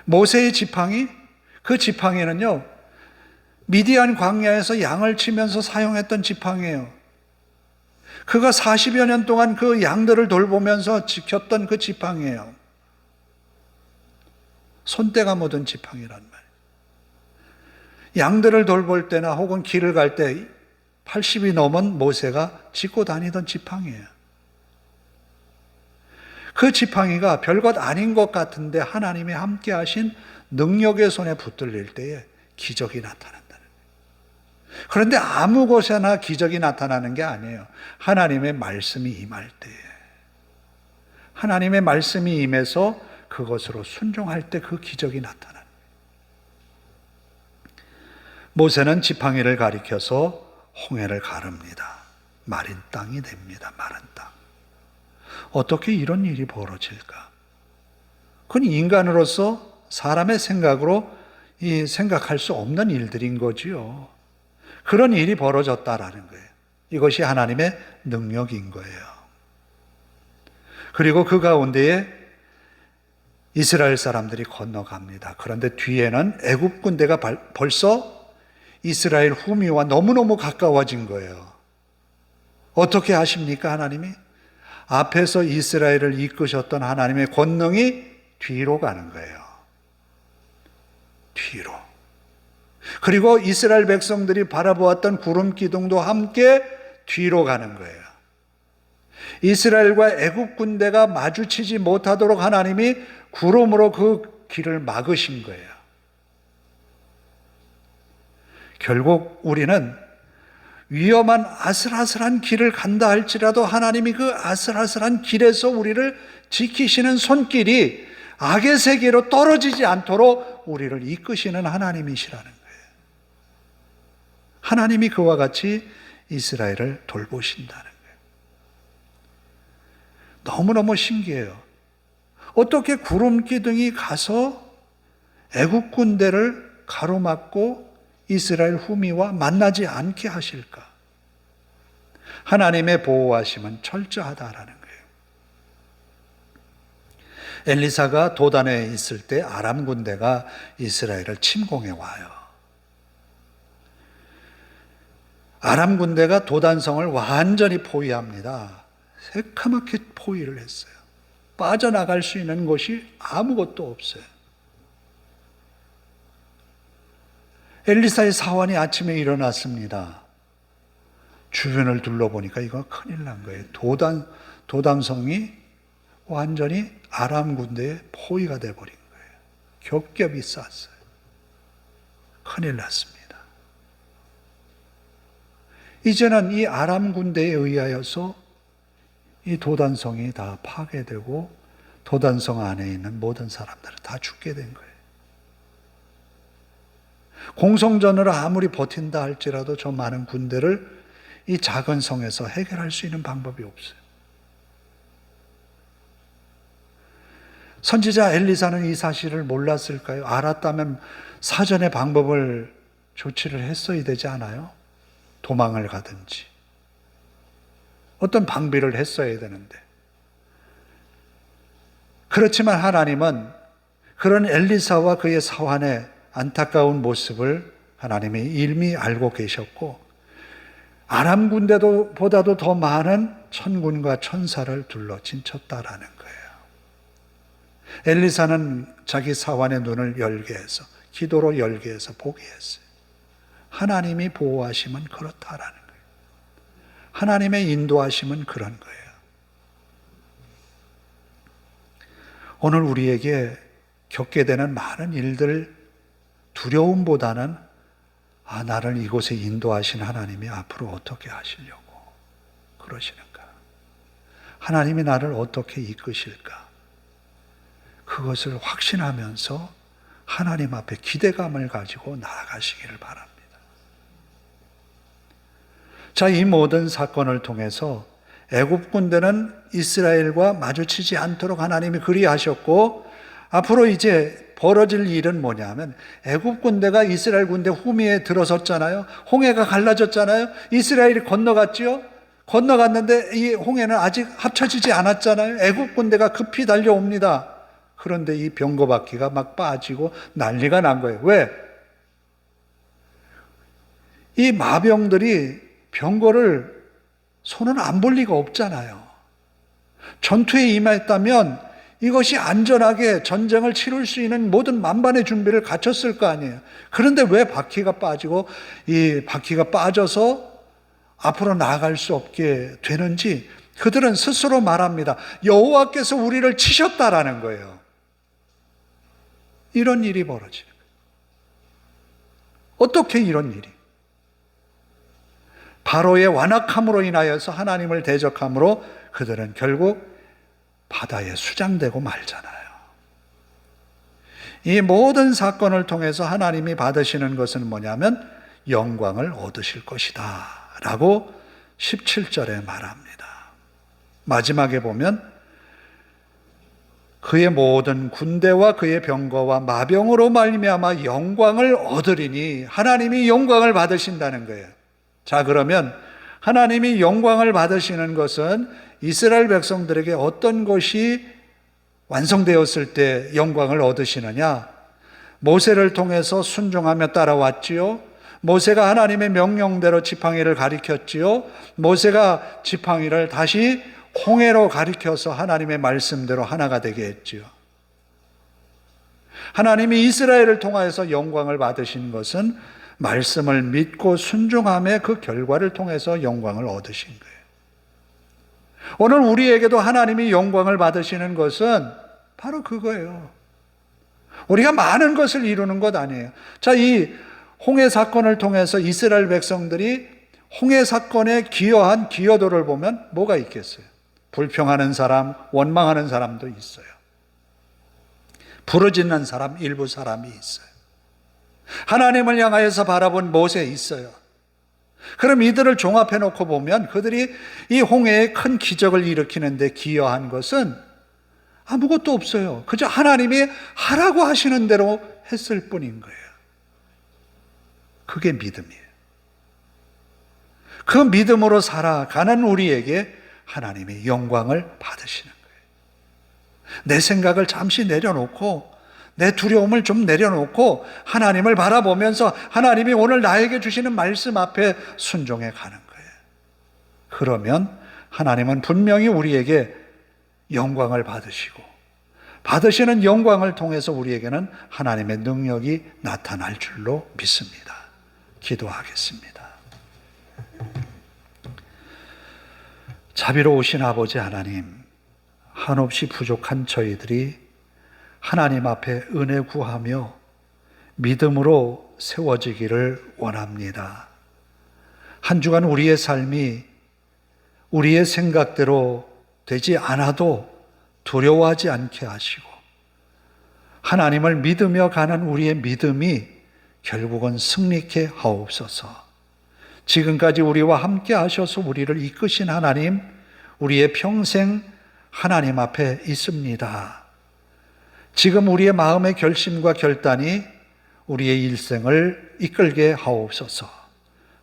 모세의 지팡이, 그 지팡이는요, 미디안 광야에서 양을 치면서 사용했던 지팡이에요. 그가 40여 년 동안 그 양들을 돌보면서 지켰던 그 지팡이에요. 손때가 묻은 지팡이란 말이에요. 양들을 돌볼 때나 혹은 길을 갈 때 80이 넘은 모세가 짚고 다니던 지팡이에요. 그 지팡이가 별것 아닌 것 같은데 하나님이 함께 하신 능력의 손에 붙들릴 때에 기적이 나타난다는 거예요. 그런데 아무 곳에나 기적이 나타나는 게 아니에요. 하나님의 말씀이 임할 때에, 하나님의 말씀이 임해서 그것으로 순종할 때 그 기적이 나타나는 거예요. 모세는 지팡이를 가리켜서 홍해를 가릅니다. 마른 땅이 됩니다. 마른 땅. 어떻게 이런 일이 벌어질까? 그건 인간으로서 사람의 생각으로 생각할 수 없는 일들인 거지요. 그런 일이 벌어졌다라는 거예요. 이것이 하나님의 능력인 거예요. 그리고 그 가운데에 이스라엘 사람들이 건너갑니다. 그런데 뒤에는 애굽 군대가 벌써 이스라엘 후미와 너무너무 가까워진 거예요. 어떻게 하십니까, 하나님이? 앞에서 이스라엘을 이끄셨던 하나님의 권능이 뒤로 가는 거예요. 뒤로. 그리고 이스라엘 백성들이 바라보았던 구름 기둥도 함께 뒤로 가는 거예요. 이스라엘과 애굽 군대가 마주치지 못하도록 하나님이 구름으로 그 길을 막으신 거예요. 결국 우리는 위험한 아슬아슬한 길을 간다 할지라도 하나님이 그 아슬아슬한 길에서 우리를 지키시는 손길이 악의 세계로 떨어지지 않도록 우리를 이끄시는 하나님이시라는 거예요. 하나님이 그와 같이 이스라엘을 돌보신다는 거예요. 너무너무 신기해요. 어떻게 구름 기둥이 가서 애국 군대를 가로막고 이스라엘 후미와 만나지 않게 하실까? 하나님의 보호하심은 철저하다라는 거예요. 엘리사가 도단에 있을 때 아람 군대가 이스라엘을 침공해 와요. 아람 군대가 도단성을 완전히 포위합니다. 새카맣게 포위를 했어요. 빠져나갈 수 있는 곳이 아무것도 없어요. 엘리사의 사환이 아침에 일어났습니다. 주변을 둘러보니까 이거 큰일 난 거예요. 도단성이 완전히 아람 군대의 포위가 돼버린 거예요. 겹겹이 쌌어요. 큰일 났습니다. 이제는 이 아람 군대에 의하여서 이 도단성이 다 파괴되고 도단성 안에 있는 모든 사람들은 다 죽게 된 거예요. 공성전으로 아무리 버틴다 할지라도 저 많은 군대를 이 작은 성에서 해결할 수 있는 방법이 없어요. 선지자 엘리사는 이 사실을 몰랐을까요? 알았다면 사전에 방법을 조치를 했어야 되지 않아요? 도망을 가든지 어떤 방비를 했어야 되는데. 그렇지만 하나님은 그런 엘리사와 그의 사환의 안타까운 모습을 하나님이 이미 알고 계셨고 아람 군대도 보다도 더 많은 천군과 천사를 둘러 진쳤다라는 거예요. 엘리사는 자기 사환의 눈을 열게 해서 기도로 열게 해서 보게 했어요. 하나님이 보호하심은 그렇다라는 거예요. 하나님의 인도하심은 그런 거예요. 오늘 우리에게 겪게 되는 많은 일들 두려움보다는 나를 이곳에 인도하신 하나님이 앞으로 어떻게 하시려고 그러시는가? 하나님이 나를 어떻게 이끄실까? 그것을 확신하면서 하나님 앞에 기대감을 가지고 나아가시기를 바랍니다. 자, 이 모든 사건을 통해서 애굽 군대는 이스라엘과 마주치지 않도록 하나님이 그리하셨고 앞으로 이제 벌어질 일은 뭐냐면 애굽 군대가 이스라엘 군대 후미에 들어섰잖아요. 홍해가 갈라졌잖아요. 이스라엘이 건너갔지요. 건너갔는데 이 홍해는 아직 합쳐지지 않았잖아요. 애굽 군대가 급히 달려옵니다. 그런데 이 병거바퀴가 막 빠지고 난리가 난 거예요. 왜? 이 마병들이 병거를 손은 안 볼 리가 없잖아요. 전투에 임했다면 이것이 안전하게 전쟁을 치룰 수 있는 모든 만반의 준비를 갖췄을 거 아니에요. 그런데 왜 바퀴가 빠지고 이 바퀴가 빠져서 앞으로 나아갈 수 없게 되는지 그들은 스스로 말합니다. 여호와께서 우리를 치셨다라는 거예요. 이런 일이 벌어지는 거예요. 어떻게 이런 일이? 바로의 완악함으로 인하여서 하나님을 대적함으로 그들은 결국 바다에 수장되고 말잖아요. 이 모든 사건을 통해서 하나님이 받으시는 것은 뭐냐면 영광을 얻으실 것이다 라고 17절에 말합니다. 마지막에 보면 그의 모든 군대와 그의 병거와 마병으로 말미암아 영광을 얻으리니, 하나님이 영광을 받으신다는 거예요. 자, 그러면 하나님이 영광을 받으시는 것은 이스라엘 백성들에게 어떤 것이 완성되었을 때 영광을 얻으시느냐? 모세를 통해서 순종하며 따라왔지요. 모세가 하나님의 명령대로 지팡이를 가리켰지요. 모세가 지팡이를 다시 홍해로 가리켜서 하나님의 말씀대로 하나가 되게 했지요. 하나님이 이스라엘을 통하여서 영광을 받으신 것은 말씀을 믿고 순종함의 그 결과를 통해서 영광을 얻으신 거예요. 오늘 우리에게도 하나님이 영광을 받으시는 것은 바로 그거예요. 우리가 많은 것을 이루는 것 아니에요. 자, 이 홍해 사건을 통해서 이스라엘 백성들이 홍해 사건에 기여한 기여도를 보면 뭐가 있겠어요? 불평하는 사람, 원망하는 사람도 있어요. 부르짖는 사람, 일부 사람이 있어요. 하나님을 향하여서 바라본 모세 있어요. 그럼 이들을 종합해 놓고 보면 그들이 이 홍해에 큰 기적을 일으키는데 기여한 것은 아무것도 없어요. 그저 하나님이 하라고 하시는 대로 했을 뿐인 거예요. 그게 믿음이에요. 그 믿음으로 살아가는 우리에게 하나님이 영광을 받으시는 거예요. 내 생각을 잠시 내려놓고, 내 두려움을 좀 내려놓고 하나님을 바라보면서 하나님이 오늘 나에게 주시는 말씀 앞에 순종해 가는 거예요. 그러면 하나님은 분명히 우리에게 영광을 받으시고, 받으시는 영광을 통해서 우리에게는 하나님의 능력이 나타날 줄로 믿습니다. 기도하겠습니다. 자비로우신 아버지 하나님, 한없이 부족한 저희들이 하나님 앞에 은혜 구하며 믿음으로 세워지기를 원합니다. 한 주간 우리의 삶이 우리의 생각대로 되지 않아도 두려워하지 않게 하시고, 하나님을 믿으며 가는 우리의 믿음이 결국은 승리케 하옵소서. 지금까지 우리와 함께 하셔서 우리를 이끄신 하나님, 우리의 평생 하나님 앞에 있습니다. 지금 우리의 마음의 결심과 결단이 우리의 일생을 이끌게 하옵소서.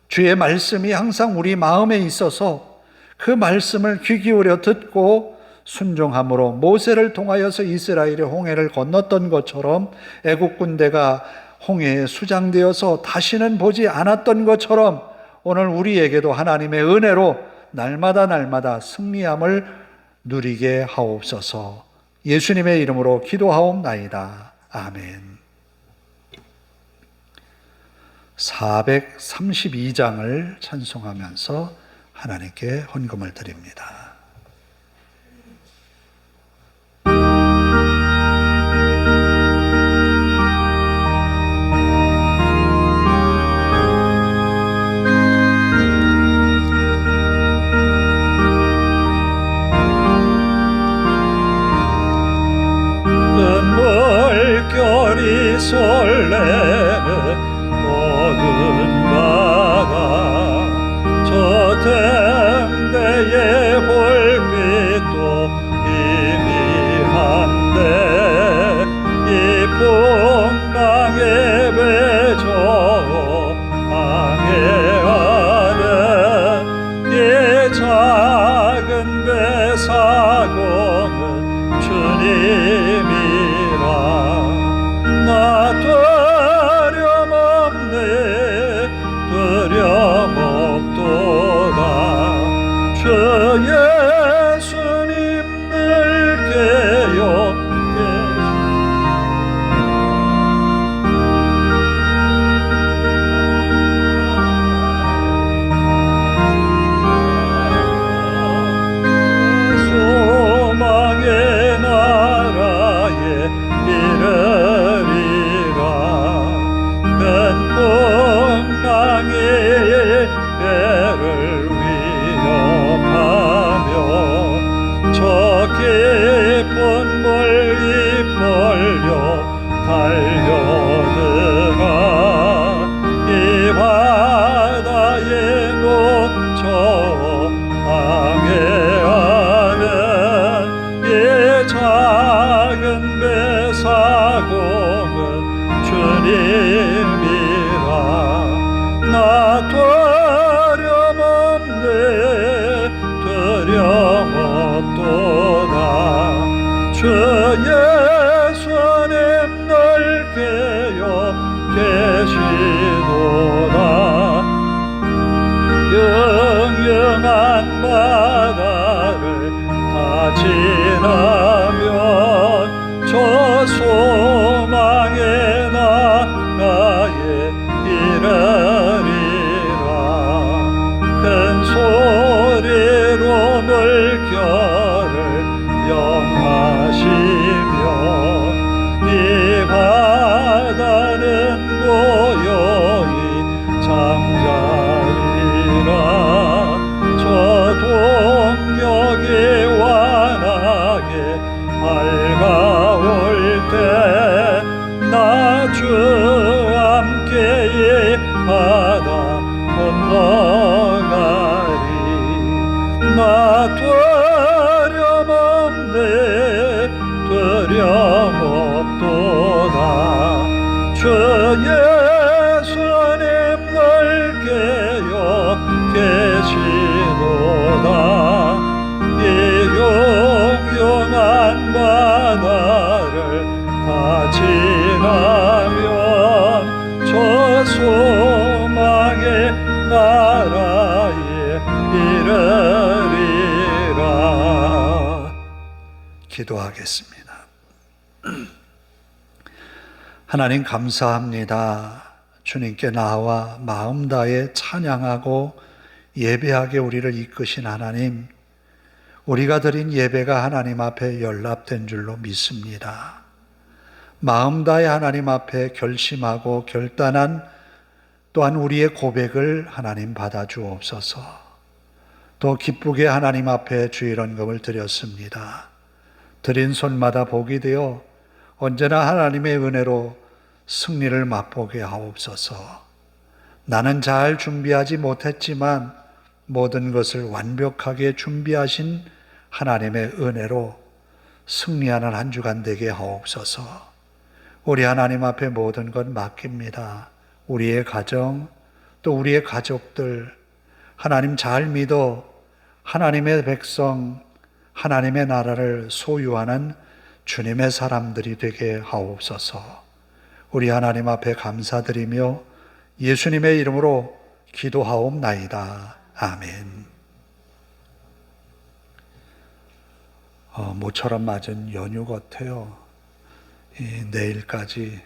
주의 말씀이 항상 우리 마음에 있어서 그 말씀을 귀 기울여 듣고 순종함으로 모세를 통하여서 이스라엘의 홍해를 건넜던 것처럼, 애국 군대가 홍해에 수장되어서 다시는 보지 않았던 것처럼 오늘 우리에게도 하나님의 은혜로 날마다 승리함을 누리게 하옵소서. 예수님의 이름으로 기도하옵나이다. 아멘. 432장을 찬송하면서 하나님께 헌금을 드립니다. 물결이 설레는 모든 바다, 저 등대의 불빛도 희미한데 이 풍랑에 배저 항해하는 이 작은 배 사공은 주님이라. 나 두려움 없도다. 주 예수님 늘 깨어 소망의 나라에 이르리라. 큰 풍랑의 배를 주의 손에 넓게여 계시도다. 영영한 바다를 다 지나면 저 소망의 나라에 이르리라. 큰 소리로 물결을 명하시며 이 바다는 고요히 잠자리라. 저 동역이 환하게 밝아올 때 나 주 함께 이 바다 건너가리. 나 두려움없네 두려움없도다. 주의 손에 넓게여 계시도다. 이 용용한 바다를 다 지나면 저 소망의 나라에 이르리라. 기도하겠습니다. 하나님 감사합니다. 주님께 나와 마음 다해 찬양하고 예배하게 우리를 이끄신 하나님, 우리가 드린 예배가 하나님 앞에 연락된 줄로 믿습니다. 마음 다해 하나님 앞에 결심하고 결단한 또한 우리의 고백을 하나님 받아주옵소서. 또 기쁘게 하나님 앞에 주일 헌금을 드렸습니다. 드린 손마다 복이 되어 언제나 하나님의 은혜로 승리를 맛보게 하옵소서. 나는 잘 준비하지 못했지만 모든 것을 완벽하게 준비하신 하나님의 은혜로 승리하는 한 주간 되게 하옵소서. 우리 하나님 앞에 모든 것 맡깁니다. 우리의 가정, 또 우리의 가족들, 하나님 잘 믿어 하나님의 백성, 하나님의 나라를 소유하는 주님의 사람들이 되게 하옵소서. 우리 하나님 앞에 감사드리며 예수님의 이름으로 기도하옵나이다. 아멘. 모처럼 맞은 연휴 같아요. 내일까지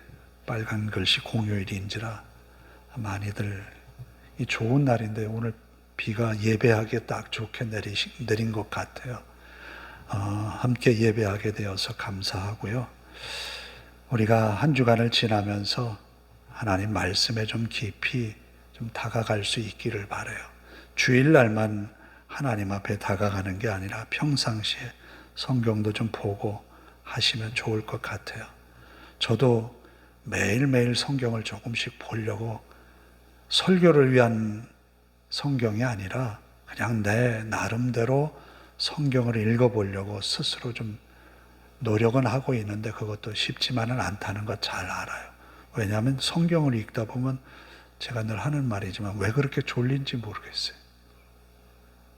빨간 글씨 공휴일인지라 많이들 이 좋은 날인데 오늘 비가 예배하기에 딱 좋게 내린 것 같아요. 함께 예배하게 되어서 감사하고요. 우리가 한 주간을 지나면서 하나님 말씀에 좀 깊이 좀 다가갈 수 있기를 바라요. 주일날만 하나님 앞에 다가가는 게 아니라 평상시에 성경도 좀 보고 하시면 좋을 것 같아요. 저도 매일매일 성경을 조금씩 보려고, 설교를 위한 성경이 아니라 그냥 내 나름대로 성경을 읽어보려고 스스로 좀 노력은 하고 있는데 그것도 쉽지만은 않다는 거 잘 알아요. 왜냐하면 성경을 읽다 보면 제가 늘 하는 말이지만 왜 그렇게 졸린지 모르겠어요.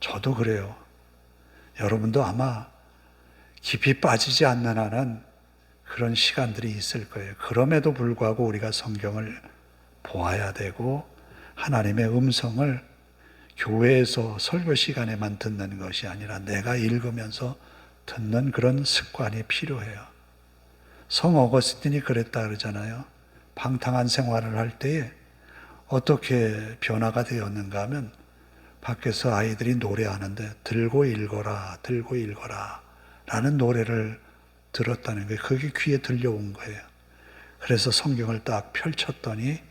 저도 그래요. 여러분도 아마 깊이 빠지지 않는 한은 그런 시간들이 있을 거예요. 그럼에도 불구하고 우리가 성경을 보아야 되고 하나님의 음성을 교회에서 설교 시간에만 듣는 것이 아니라 내가 읽으면서 듣는 그런 습관이 필요해요. 성 어거스틴이 그랬다 그러잖아요. 방탕한 생활을 할 때에 어떻게 변화가 되었는가 하면 밖에서 아이들이 노래하는데 들고 읽어라, 들고 읽어라 라는 노래를 들었다는 거예요. 그게 귀에 들려온 거예요. 그래서 성경을 딱 펼쳤더니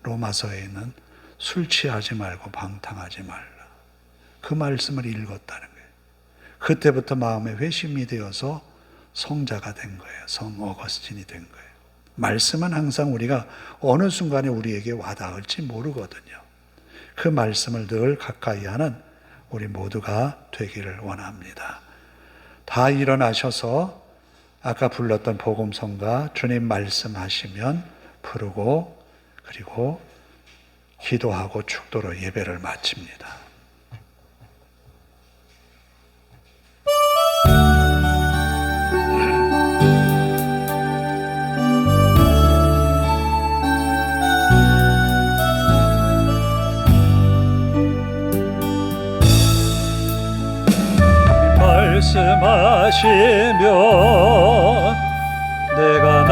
로마서에 있는 술 취하지 말고 방탕하지 말라. 그 말씀을 읽었다는 거예요. 그때부터 마음에 회심이 되어서 성자가 된 거예요. 성 어거스틴이 된 거예요. 말씀은 항상 우리가 어느 순간에 우리에게 와닿을지 모르거든요. 그 말씀을 늘 가까이 하는 우리 모두가 되기를 원합니다. 다 일어나셔서 아까 불렀던 복음성가 주님 말씀하시면 부르고 그리고 기도하고 축도로 예배를 마칩니다. 말씀하시면 내가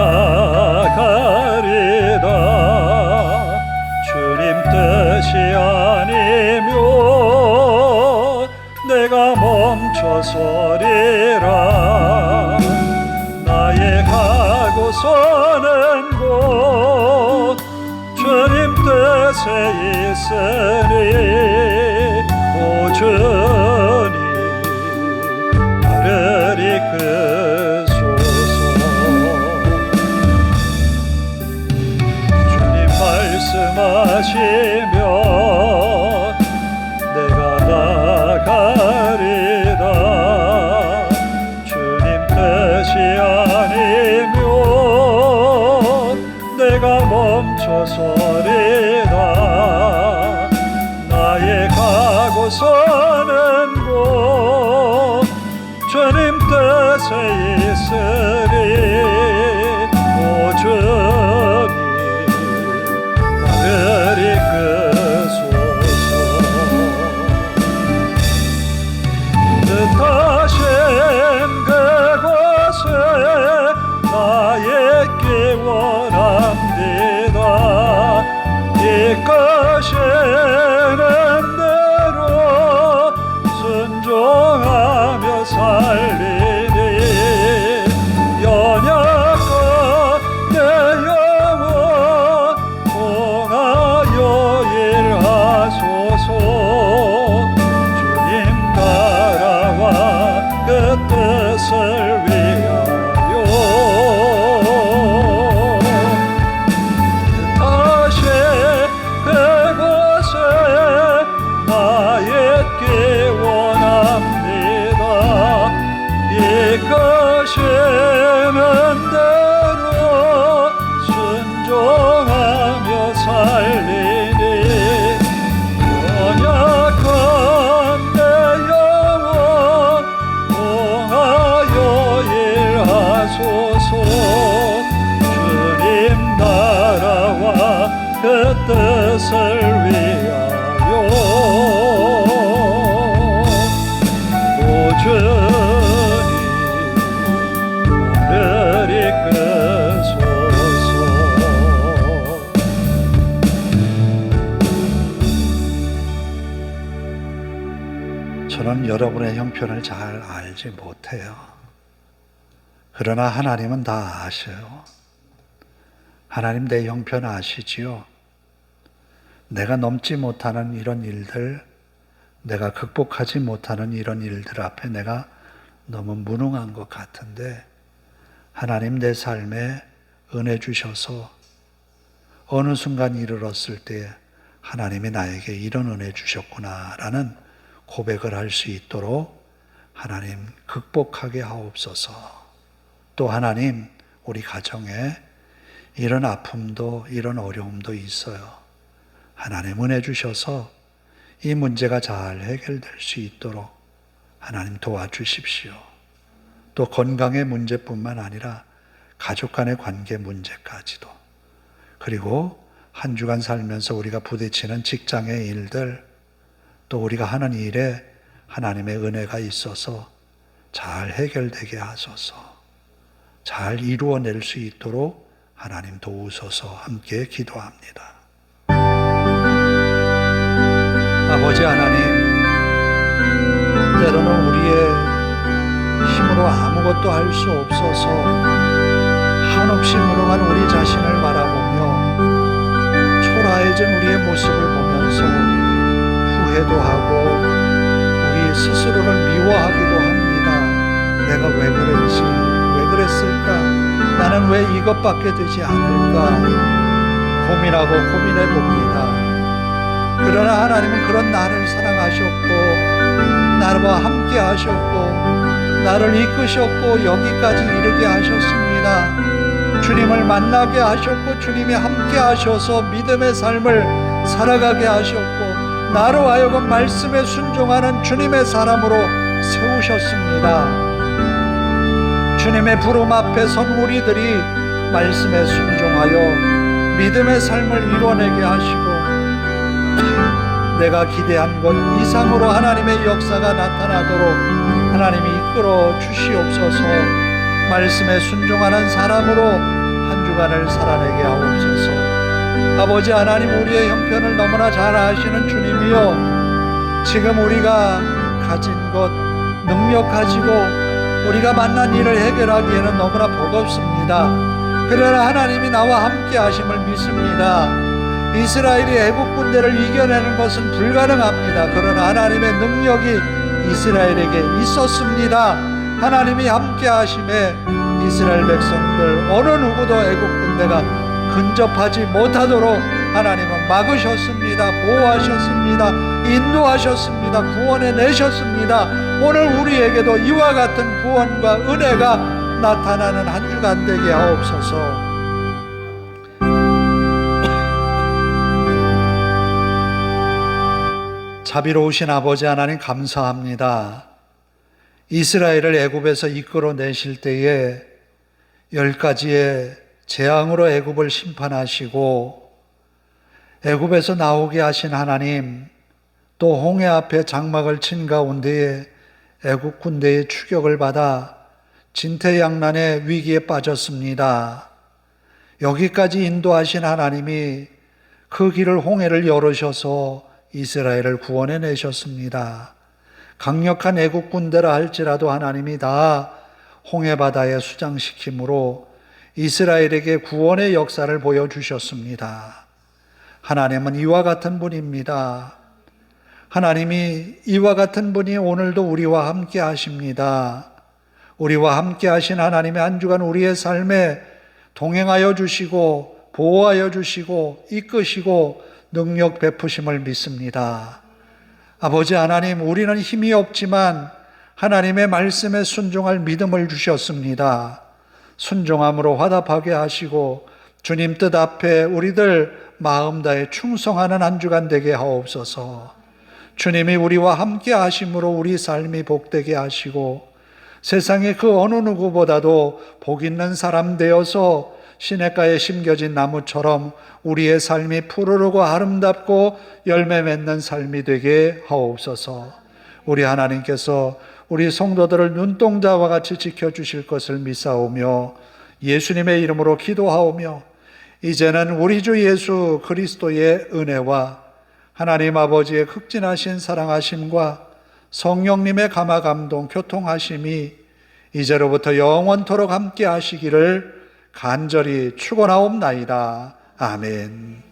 나가리다. 주님 뜻이 아니면 내가 멈춰서리라. 나의 가고서는 곧 주님 뜻에 있으니 오 주님 나를 이끄소서. 주님 말씀하시면 내가 나가리다. 주님 뜻이 아니면 내가 멈춰서리다. 나의 가고서는 곧 주님 뜻에 있으리. 오 주님 나를 이끄소서. 뜻하신 그곳에 나의 길 원합니다. 이끄시는 대로 순종하며 살리니 연약한 내 영혼 통하여 일하소서. 주님 나라와 그 뜻을 위하여 뜻하신 그곳에 나의 길 원합니다. 이끄시는 대로 순종하며 살리니 연약한 내 영혼 통하여 일하소서. 주님 나라와 그 뜻을 위하여 오 주님 나를 이끄소서. 저는 여러분의 형편을 잘 알지 못해요. 그러나 하나님은 다 아셔요. 하나님 내 형편 아시지요? 내가 넘지 못하는 이런 일들, 내가 극복하지 못하는 이런 일들 앞에 내가 너무 무능한 것 같은데 하나님 내 삶에 은혜 주셔서 어느 순간 이르렀을 때 하나님이 나에게 이런 은혜 주셨구나라는 고백을 할 수 있도록 하나님 극복하게 하옵소서. 또 하나님 우리 가정에 이런 아픔도 이런 어려움도 있어요. 하나님 은혜 주셔서 이 문제가 잘 해결될 수 있도록 하나님 도와주십시오. 또 건강의 문제뿐만 아니라 가족 간의 관계 문제까지도, 그리고 한 주간 살면서 우리가 부딪히는 직장의 일들, 또 우리가 하는 일에 하나님의 은혜가 있어서 잘 해결되게 하소서. 잘 이루어낼 수 있도록 하나님 도우소서. 함께 기도합니다. 아버지 하나님, 때로는 우리의 힘으로 아무것도 할 수 없어서 한없이 무능한 우리 자신을 바라보며 초라해진 우리의 모습을 보면서 후회도 하고 우리 스스로를 미워하기도 합니다. 내가 왜 그랬지? 왜 그랬을까? 나는 왜 이것밖에 되지 않을까? 고민하고 고민해 봅니다. 그러나 하나님은 그런 나를 사랑하셨고 나와 함께 하셨고 나를 이끄셨고 여기까지 이르게 하셨습니다. 주님을 만나게 하셨고 주님이 함께 하셔서 믿음의 삶을 살아가게 하셨고 나로 하여금 말씀에 순종하는 주님의 사람으로 세우셨습니다. 주님의 부름 앞에 선 우리들이 말씀에 순종하여 믿음의 삶을 이뤄내게 하시고 내가 기대한 것 이상으로 하나님의 역사가 나타나도록 하나님이 이끌어 주시옵소서. 말씀에 순종하는 사람으로 한 주간을 살아내게 하옵소서. 아버지 하나님, 우리의 형편을 너무나 잘 아시는 주님이여, 지금 우리가 가진 것, 능력 가지고 우리가 만난 일을 해결하기에는 너무나 버겁습니다. 그러나 하나님이 나와 함께 하심을 믿습니다. 이스라엘이 애국 군대를 이겨내는 것은 불가능합니다. 그러나 하나님의 능력이 이스라엘에게 있었습니다. 하나님이 함께 하심에 이스라엘 백성들 어느 누구도 애국 군대가 근접하지 못하도록 하나님은 막으셨습니다. 보호하셨습니다. 인도하셨습니다. 구원해 내셨습니다. 오늘 우리에게도 이와 같은 구원과 은혜가 나타나는 한 주간 되게 하옵소서. 자비로우신 아버지 하나님, 감사합니다. 이스라엘을 애굽에서 이끌어 내실 때에 10가지의 재앙으로 애굽을 심판하시고 애굽에서 나오게 하신 하나님, 또 홍해 앞에 장막을 친 가운데에 애굽 군대의 추격을 받아 진퇴양난의 위기에 빠졌습니다. 여기까지 인도하신 하나님이 그 길을, 홍해를 열으셔서 이스라엘을 구원해 내셨습니다. 강력한 애국 군대라 할지라도 하나님이 다 홍해 바다에 수장시킴으로 이스라엘에게 구원의 역사를 보여주셨습니다. 하나님은 이와 같은 분입니다. 하나님이 이와 같은 분이 오늘도 우리와 함께 하십니다. 우리와 함께 하신 하나님의 한 주간 우리의 삶에 동행하여 주시고 보호하여 주시고 이끄시고 능력 베푸심을 믿습니다. 아버지 하나님, 우리는 힘이 없지만 하나님의 말씀에 순종할 믿음을 주셨습니다. 순종함으로 화답하게 하시고 주님 뜻 앞에 우리들 마음 다해 충성하는 한 주간 되게 하옵소서. 주님이 우리와 함께 하심으로 우리 삶이 복되게 하시고 세상의 그 어느 누구보다도 복 있는 사람 되어서 시냇가에 심겨진 나무처럼 우리의 삶이 푸르르고 아름답고 열매 맺는 삶이 되게 하옵소서. 우리 하나님께서 우리 성도들을 눈동자와 같이 지켜주실 것을 믿사오며 예수님의 이름으로 기도하오며 이제는 우리 주 예수 그리스도의 은혜와 하나님 아버지의 극진하신 사랑하심과 성령님의 감화감동 교통하심이 이제로부터 영원토록 함께 하시기를 간절히 축원하옵나이다. 아멘.